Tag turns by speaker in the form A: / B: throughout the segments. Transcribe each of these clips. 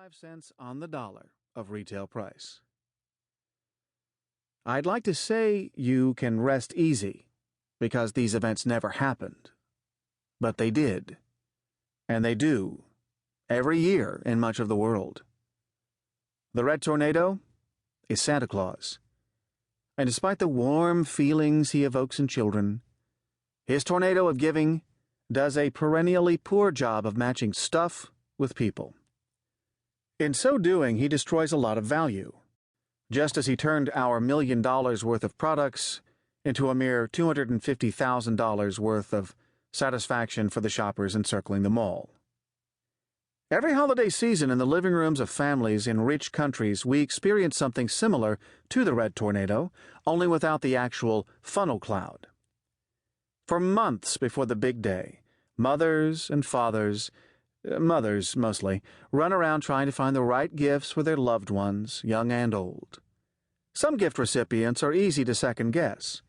A: 95 cents on the dollar of retail price. I'd like to say you can rest easy, because these events never happened. But they did. And they do, every year in much of the world. The red tornado is Santa Claus. And despite the warm feelings he evokes in children, his tornado of giving does a perennially poor job of matching stuff with people. In so doing, he destroys a lot of value, just as he turned our $1 million worth of products into a mere $250,000 worth of satisfaction for the shoppers encircling the mall. Every holiday season in the living rooms of families in rich countries, we experience something similar to the red tornado, only without the actual funnel cloud. For months before the big day, mothers and fathers, mothers mostly, run around trying to find the right gifts for their loved ones, young and old. Some gift recipients are easy to second guess.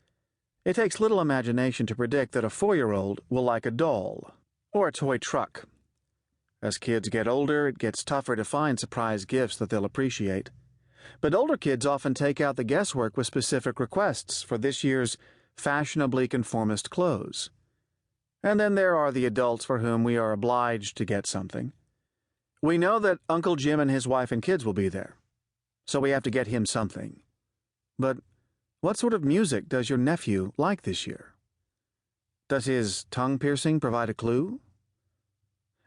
A: It takes little imagination to predict that a 4-year-old will like a doll or a toy truck. As kids get older, it gets tougher to find surprise gifts that they'll appreciate. But older kids often take out the guesswork with specific requests for this year's fashionably conformist clothes. And then there are the adults for whom we are obliged to get something. We know that Uncle Jim and his wife and kids will be there, so we have to get him something. But what sort of music does your nephew like this year? Does his tongue piercing provide a clue?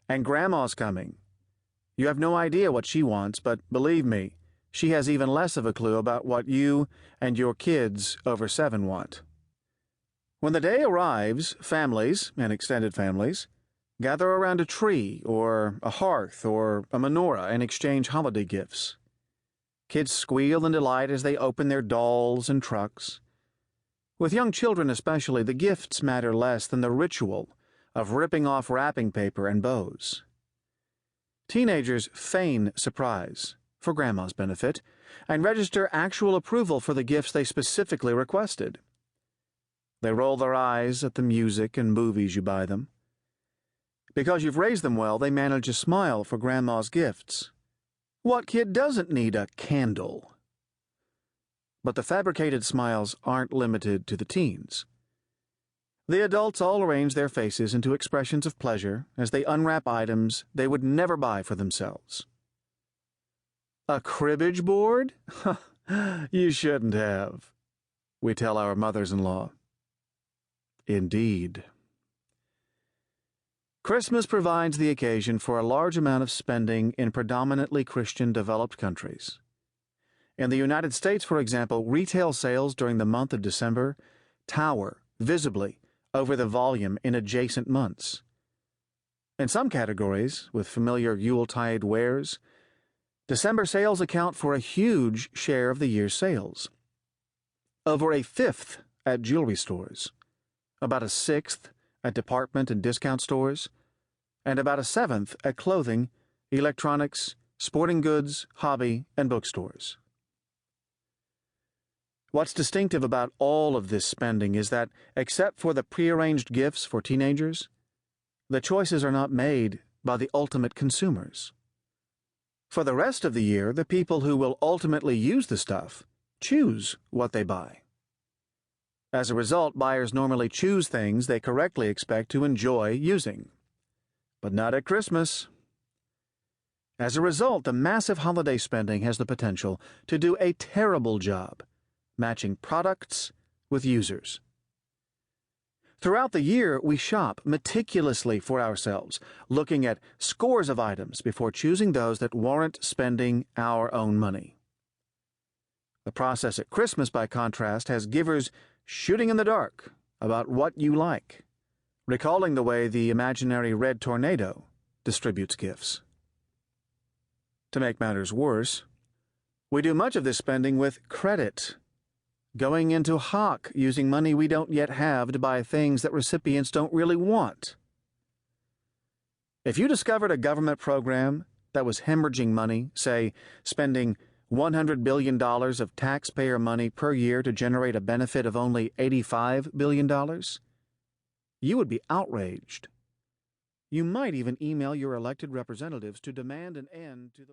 A: And Grandma's coming. You have no idea what she wants, but believe me, she has even less of a clue about what you and your kids over 7 want. When the day arrives, families, and extended families, gather around a tree or a hearth or a menorah and exchange holiday gifts. Kids squeal in delight as they open their dolls and trucks. With young children especially, the gifts matter less than the ritual of ripping off wrapping paper and bows. Teenagers feign surprise, for Grandma's benefit, and register actual approval for the gifts they specifically requested. They roll their eyes at the music and movies you buy them. Because you've raised them well, they manage to smile for Grandma's gifts. What kid doesn't need a candle? But the fabricated smiles aren't limited to the teens. The adults all arrange their faces into expressions of pleasure as they unwrap items they would never buy for themselves. A cribbage board? You shouldn't have, we tell our mothers-in-law. Indeed. Christmas provides the occasion for a large amount of spending in predominantly Christian developed countries. In the United States, for example, retail sales during the month of December tower visibly over the volume in adjacent months. In some categories, with familiar Yuletide wares, December sales account for a huge share of the year's sales. Over a fifth at jewelry stores, about a sixth at department and discount stores, and about a seventh at clothing, electronics, sporting goods, hobby, and bookstores. What's distinctive about all of this spending is that, except for the prearranged gifts for teenagers, the choices are not made by the ultimate consumers. For the rest of the year, the people who will ultimately use the stuff choose what they buy. As a result, buyers normally choose things they correctly expect to enjoy using. But not at Christmas. As a result, the massive holiday spending has the potential to do a terrible job matching products with users. Throughout the year, we shop meticulously for ourselves, looking at scores of items before choosing those that warrant spending our own money. The process at Christmas, by contrast, has givers shooting in the dark about what you like, recalling the way the imaginary red tornado distributes gifts. To make matters worse, we do much of this spending with credit, going into hock using money we don't yet have to buy things that recipients don't really want. If you discovered a government program that was hemorrhaging money, say, spending $100 billion of taxpayer money per year to generate a benefit of only $85 billion, you would be outraged. You might even email your elected representatives to demand an end to the